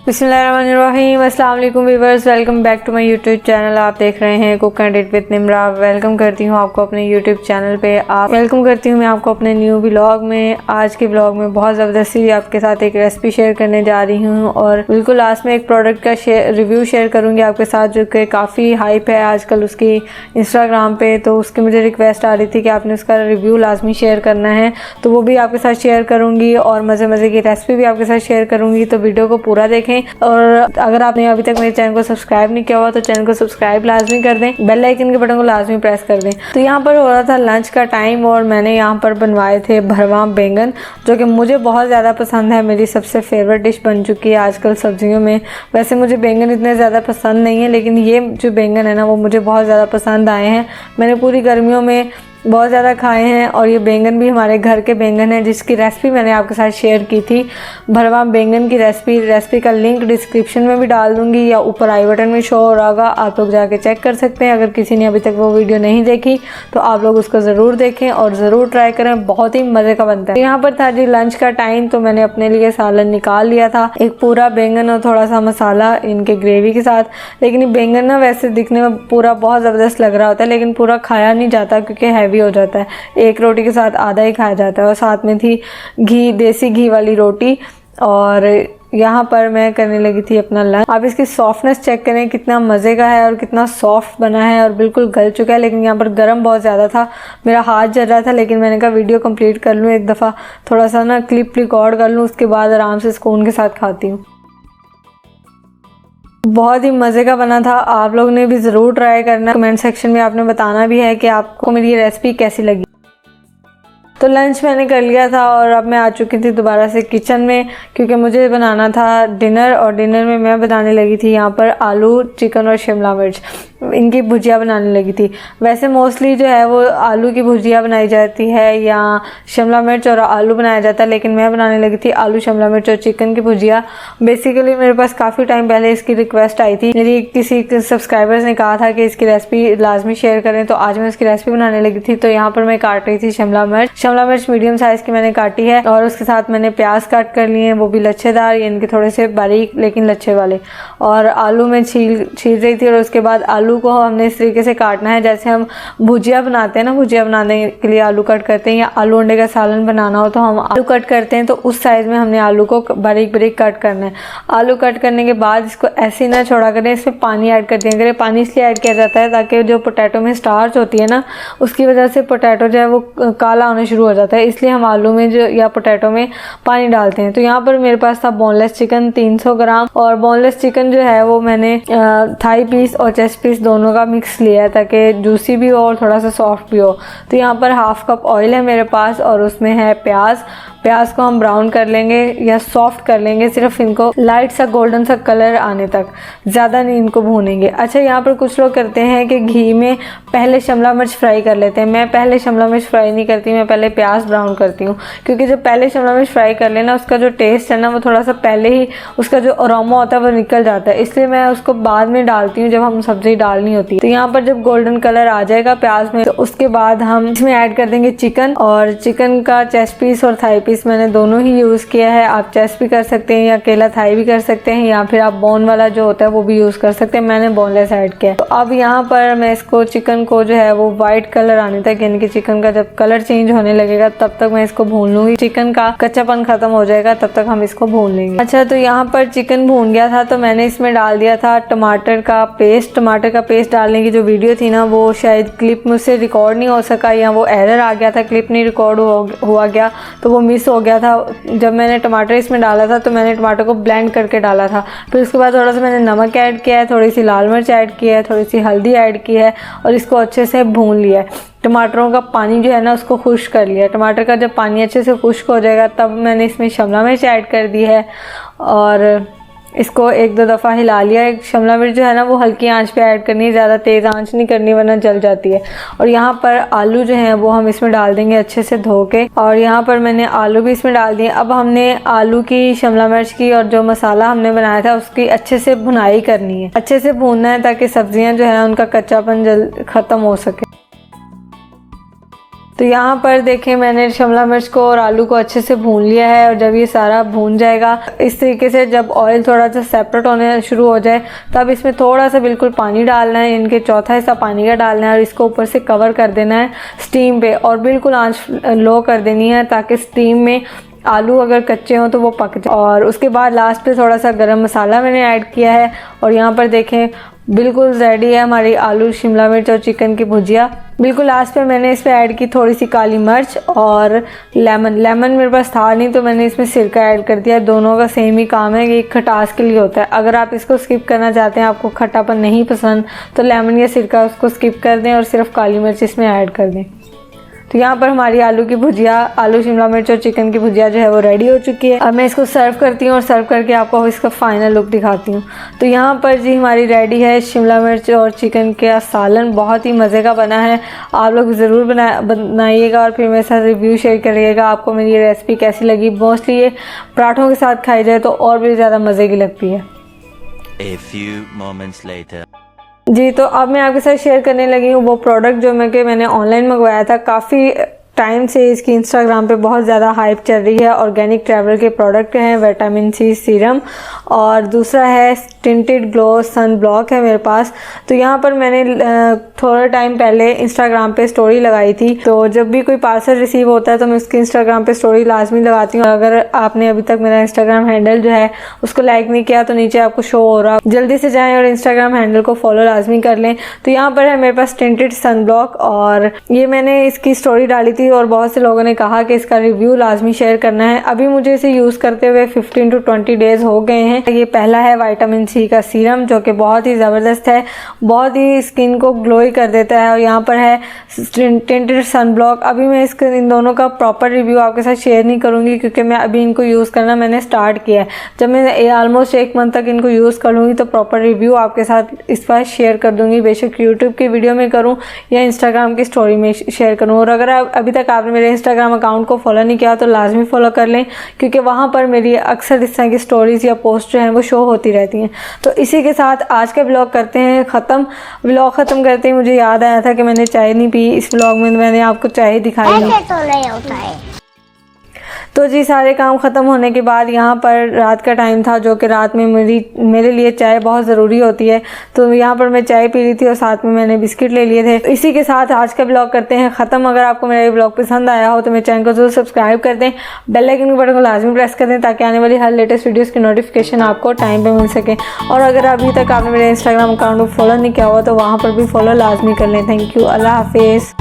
बिस्मिल्लाहिर्रहमानिर्रहीम। अस्सलाम वालेकुम viewers, welcome back to my YouTube channel. आप देख रहे हैं cook and eat with Nimra. Welcome करती हूँ आपको अपने यूट्यूब चैनल पे। वेलकम करती हूँ मैं आपको अपने न्यू व्लॉग में। आज के व्लॉग में बहुत ज़बरदस्ती आपके साथ एक रेसिपी शेयर करने जा रही हूँ और बिल्कुल लास्ट में एक प्रोडक्ट का रिव्यू शेयर करूँगी आपके साथ, जो कि काफ़ी हाइप है आजकल उसकी इंस्टाग्राम पे। तो उसकी मुझे रिक्वेस्ट आ रही थी कि आपने उसका रिव्यू लाजमी शेयर करना है, तो वो भी आपके साथ शेयर करूँगी और मज़े मज़े की रेसिपी भी आपके साथ शेयर करूँगी। तो वीडियो को पूरा देखें और अगर आपने अभी तक मेरे चैनल को सब्सक्राइब नहीं किया हुआ तो चैनल को सब्सक्राइब लाजमी कर दें, बेल आइकन के बटन को लाजमी प्रेस कर दें। तो यहाँ पर हो रहा था लंच का टाइम और मैंने यहाँ पर बनवाए थे भरवा बैंगन, जो कि मुझे बहुत ज़्यादा पसंद है। मेरी सबसे फेवरेट डिश बन चुकी है आजकल सब्जियों में। वैसे मुझे बैंगन इतने ज़्यादा पसंद नहीं है, लेकिन ये जो बैंगन है ना वो मुझे बहुत ज़्यादा पसंद आए हैं। मैंने पूरी गर्मियों में बहुत ज़्यादा खाए हैं और ये बैंगन भी हमारे घर के बैंगन है, जिसकी रेसिपी मैंने आपके साथ शेयर की थी। भरवा बैंगन की रेसिपी का लिंक डिस्क्रिप्शन में भी डाल दूंगी या ऊपर आई बटन में शो हो रहा होगा, आप लोग जाके चेक कर सकते हैं। अगर किसी ने अभी तक वो वीडियो नहीं देखी तो आप लोग उसको ज़रूर देखें और ज़रूर ट्राई करें, बहुत ही मज़े का बनता है। यहाँ पर था जी लंच का टाइम, तो मैंने अपने लिए सालन निकाल लिया था, एक पूरा बैंगन और थोड़ा सा मसाला इनके ग्रेवी के साथ। लेकिन ये बैंगन ना वैसे दिखने में पूरा बहुत ज़बरदस्त लग रहा होता है, लेकिन पूरा खाया नहीं जाता क्योंकि हैवी हो जाता है। एक रोटी के साथ आधा ही खाया जाता है। और साथ में थी घी, देसी घी वाली रोटी। और यहाँ पर मैं करने लगी थी अपना लंच। आप इसकी सॉफ्टनेस चेक करें, कितना मज़े का है और कितना सॉफ्ट बना है और बिल्कुल गल चुका है। लेकिन यहाँ पर गर्म बहुत ज़्यादा था, मेरा हाथ जल रहा था, लेकिन मैंने कहा वीडियो कंप्लीट कर लूँ एक दफ़ा, थोड़ा सा ना क्लिप रिकॉर्ड कर लूँ, उसके बाद आराम से सुकून के साथ खाती हूँ। बहुत ही मज़े का बना था, आप लोग ने भी ज़रूर ट्राई करना। कमेंट सेक्शन में आपने बताना भी है कि आपको मेरी ये रेसिपी कैसी लगी। तो लंच मैंने कर लिया था और अब मैं आ चुकी थी दोबारा से किचन में, क्योंकि मुझे बनाना था डिनर। और डिनर में मैं बनाने लगी थी यहाँ पर आलू, चिकन और शिमला मिर्च, इनकी भुजिया बनाने लगी थी। वैसे मोस्टली जो है वो आलू की भुजिया बनाई जाती है या शिमला मिर्च और आलू बनाया जाता है, लेकिन मैं बनाने लगी थी आलू, शिमला मिर्च और चिकन की भुजिया। बेसिकली मेरे पास काफ़ी टाइम पहले इसकी रिक्वेस्ट आई थी, मेरी किसी सब्सक्राइबर्स ने कहा था कि इसकी रेसिपी लाजमी शेयर करें, तो आज मैं इसकी रेसिपी बनाने लगी थी। तो यहाँ पर मैं काट रही थी शिमला मिर्च मीडियम साइज़ की मैंने काटी है और उसके साथ मैंने प्याज काट कर लिए हैं, वो भी लच्छेदार, इनके थोड़े से बारीक लेकिन लच्छे वाले। और आलू में छील रही थी और उसके बाद आलू को हमने इस तरीके से काटना है जैसे हम भुजिया बनाते हैं ना, भुजिया बनाने के लिए आलू कट करते हैं, या आलू अंडे का सालन बनाना हो तो हम आलू कट करते हैं, तो उस साइज़ में हमने आलू को बारीक बारीक कट करना है। आलू कट करने के बाद इसको ऐसे ना छोड़ा करें, इसमें पानी ऐड कर दिया करें। पानी इसलिए ऐड किया जाता है ताकि जो पोटैटो में स्टार्च होती है ना, उसकी वजह से पोटैटो जो है वो काला होना शुरू हो जाता है, इसलिए हम आलू में जो या पोटैटो में पानी डालते हैं। तो यहाँ पर मेरे पास था बोनलेस चिकन 300 ग्राम, और बोनलेस चिकन जो है वो मैंने थाई पीस और चेस्ट पीस दोनों का मिक्स लिया है ताकि जूसी भी हो और थोड़ा सा सॉफ्ट भी हो। तो यहाँ पर हाफ कप ऑयल है मेरे पास और उसमें है प्याज को हम ब्राउन कर लेंगे या सॉफ्ट कर लेंगे, सिर्फ इनको लाइट सा गोल्डन सा कलर आने तक, ज़्यादा नहीं इनको भूनेंगे। अच्छा, यहाँ पर कुछ लोग करते हैं कि घी में पहले शिमला मिर्च फ्राई कर लेते हैं। मैं पहले शिमला मिर्च फ्राई नहीं करती, मैं पहले प्याज ब्राउन करती हूँ, क्योंकि जब पहले शिमला मिर्च फ्राई कर लेना उसका जो टेस्ट है ना वो थोड़ा सा पहले ही उसका जो अरोमा होता है वो निकल जाता है, इसलिए मैं उसको बाद में डालती हूँ जब हम सब्जी डालनी होती है। तो यहाँ पर जब गोल्डन कलर आ जाएगा प्याज में, तो उसके बाद हम इसमें ऐड कर देंगे चिकन। और चिकन का चेस्ट पीस और थाई पीस मैंने दोनों ही यूज़ किया है। आप चेस्ट भी कर सकते हैं या अकेला थाई भी कर सकते हैं, या फिर आप बोन वाला जो होता है वो भी यूज़ कर सकते हैं। मैंने बोनलेस ऐड किया। तो अब यहाँ पर मैं इसको चिकन को जो है वो वाइट कलर आने तक, यानी कि चिकन का जब कलर चेंज होने लगेगा तब तक मैं इसको भून लूँगी। चिकन का कच्चापन खत्म हो जाएगा तब तक हम इसको भून लेंगे। अच्छा, तो यहाँ पर चिकन भून गया था तो मैंने इसमें डाल दिया था टमाटर का पेस्ट। टमाटर का पेस्ट डालने की जो वीडियो थी ना वो शायद क्लिप मुझसे रिकॉर्ड नहीं हो सका, या वो एरर आ गया था, क्लिप नहीं रिकॉर्ड हुआ गया, तो वो मिस हो गया था। जब मैंने टमाटर इसमें डाला था तो मैंने टमाटर को ब्लेंड करके डाला था। फिर उसके बाद थोड़ा सा मैंने नमक ऐड किया है, थोड़ी सी लाल मिर्च ऐड की है, थोड़ी सी हल्दी ऐड की है और इसको अच्छे से भून लिया है। टमाटरों का पानी जो है ना उसको खुश्क कर लिया। टमाटर का जब पानी अच्छे से खुश्क हो जाएगा तब मैंने इसमें शिमला मिर्च ऐड कर दी है और इसको एक दो दफ़ा हिला लिया। एक शिमला मिर्च जो है ना वो हल्की आंच पे ऐड करनी है, ज़्यादा तेज़ आंच नहीं करनी वरना जल जाती है। और यहाँ पर आलू जो हैं वो हम इसमें डाल देंगे अच्छे से धो के, और यहाँ पर मैंने आलू भी इसमें डाल दिए। अब हमने आलू की, शिमला मिर्च की और जो मसाला हमने बनाया था उसकी अच्छे से भुनाई करनी है, अच्छे से भूनना है ताकि सब्जियाँ जो है उनका कच्चापन ख़त्म हो सके। तो यहाँ पर देखें मैंने शिमला मिर्च को और आलू को अच्छे से भून लिया है। और जब ये सारा भून जाएगा इस तरीके से, जब ऑयल थोड़ा सा सेपरेट होने शुरू हो जाए तब इसमें थोड़ा सा बिल्कुल पानी डालना है, इनके चौथा हिस्सा पानी का डालना है और इसको ऊपर से कवर कर देना है स्टीम पे, और बिल्कुल आंच लो कर देनी है ताकि स्टीम में आलू अगर कच्चे हों तो वो पक जाए। और उसके बाद लास्ट पे थोड़ा सा गरम मसाला मैंने ऐड किया है। और यहाँ पर देखें बिल्कुल रेडी है हमारी आलू शिमला मिर्च और चिकन की भुजिया। बिल्कुल लास्ट पे मैंने इस पे ऐड की थोड़ी सी काली मिर्च और लेमन मेरे पास था नहीं तो मैंने इसमें सिरका ऐड कर दिया। दोनों का सेम ही काम है, ये खटास के लिए होता है। अगर आप इसको स्किप करना चाहते हैं, आपको खट्टापन नहीं पसंद, तो लेमन या सिरका उसको स्किप कर दें और सिर्फ काली मिर्च इसमें ऐड कर दें। तो यहाँ पर हमारी आलू की भुजिया, आलू शिमला मिर्च और चिकन की भुजिया जो है वो रेडी हो चुकी है। अब मैं इसको सर्व करती हूँ और सर्व करके आपको इसका फाइनल लुक दिखाती हूँ। तो यहाँ पर जी हमारी रेडी है शिमला मिर्च और चिकन का सालन, बहुत ही मज़े का बना है। आप लोग ज़रूर बनाइएगा और फिर मेरे साथ रिव्यू शेयर करिएगा आपको मेरी ये रेसिपी कैसी लगी। मोस्टली ये पराठों के साथ खाई जाए तो और भी ज़्यादा मज़े की लगती है। A few moments later. जी, तो अब मैं आपके साथ शेयर करने लगी हूँ वो प्रोडक्ट जो मैंने ऑनलाइन मंगवाया था। काफ़ी टाइम से इसकी इंस्टाग्राम पे बहुत ज़्यादा हाइप चल रही है। ऑर्गेनिक ट्रैवल के प्रोडक्ट हैं, विटामिन सी सीरम और दूसरा है टिंटेड ग्लो सन ब्लॉक है मेरे पास। तो यहाँ पर मैंने थोड़ा टाइम पहले इंस्टाग्राम पे स्टोरी लगाई थी। तो जब भी कोई पार्सल रिसीव होता है तो मैं उसकी इंस्टाग्राम पे स्टोरी लाजमी लगाती हूँ। अगर आपने अभी तक मेरा इंस्टाग्राम हैंडल जो है उसको लाइक नहीं किया तो नीचे आपको शो हो रहा, जल्दी से जाएँ और इंस्टाग्राम हैंडल को फॉलो लाजमी कर लें। तो यहाँ पर है मेरे पास टिंटेड सन ब्लॉक और ये मैंने इसकी स्टोरी डाली थी और बहुत से लोगों ने कहा कि इसका रिव्यू लाजमी शेयर करना है। अभी मुझे इसे यूज़ करते हुए 15 to 20 डेज़ हो गए हैं। ये पहला है विटामिन सी का सीरम जो कि बहुत ही ज़बरदस्त है, बहुत ही स्किन को ग्लोई कर देता है। और यहाँ पर है टिंटेड सन ब्लॉक। अभी मैं इन दोनों का प्रॉपर रिव्यू आपके साथ शेयर नहीं करूँगी क्योंकि मैं अभी इनको यूज़ करना मैंने स्टार्ट किया है। जब मैं ऑलमोस्ट 1 मंथ तक इनको यूज़ कर लूँगी तो प्रॉपर रिव्यू आपके साथ इस बार शेयर कर दूँगी, बेशक यूट्यूब की वीडियो में करूँ या इंस्टाग्राम की स्टोरी में शेयर करूँ। और अगर अभी तक आपने मेरे इंस्टाग्राम अकाउंट को फॉलो नहीं किया तो लाजमी फॉलो कर लें क्योंकि वहाँ पर मेरी अक्सर इस तरह की स्टोरीज़ या पोस्ट जो हैं वो शो होती रहती हैं। तो इसी के साथ आज का व्लॉग करते हैं ख़त्म। व्लॉग ख़त्म करते ही मुझे याद आया था कि मैंने चाय नहीं पी। इस व्लॉग में मैंने आपको चाय दिखाई नहीं। तो नहीं होता है। तो जी सारे काम ख़त्म होने के बाद यहाँ पर रात का टाइम था जो कि रात में मेरे लिए चाय बहुत ज़रूरी होती है। तो यहाँ पर मैं चाय पी रही थी और साथ में मैंने बिस्किट ले लिए थे। इसी के साथ आज का ब्लॉग करते हैं ख़त्म। अगर आपको मेरा ये ब्लॉग पसंद आया हो तो मेरे चैनल को ज़रूर सब्सक्राइब कर दें, बेल आइकन के बटन को लाजमी प्रेस कर दें ताकि आने वाली हर लेटेस्ट वीडियोज़ की नोटिफिकेशन आपको टाइम पर मिल सके। और अगर अभी तक आपने मेरे इंस्टाग्राम अकाउंट को फॉलो नहीं किया हुआ तो वहाँ पर भी फॉलो लाजमी कर लें। थैंक यू, अल्लाह हाफिज़।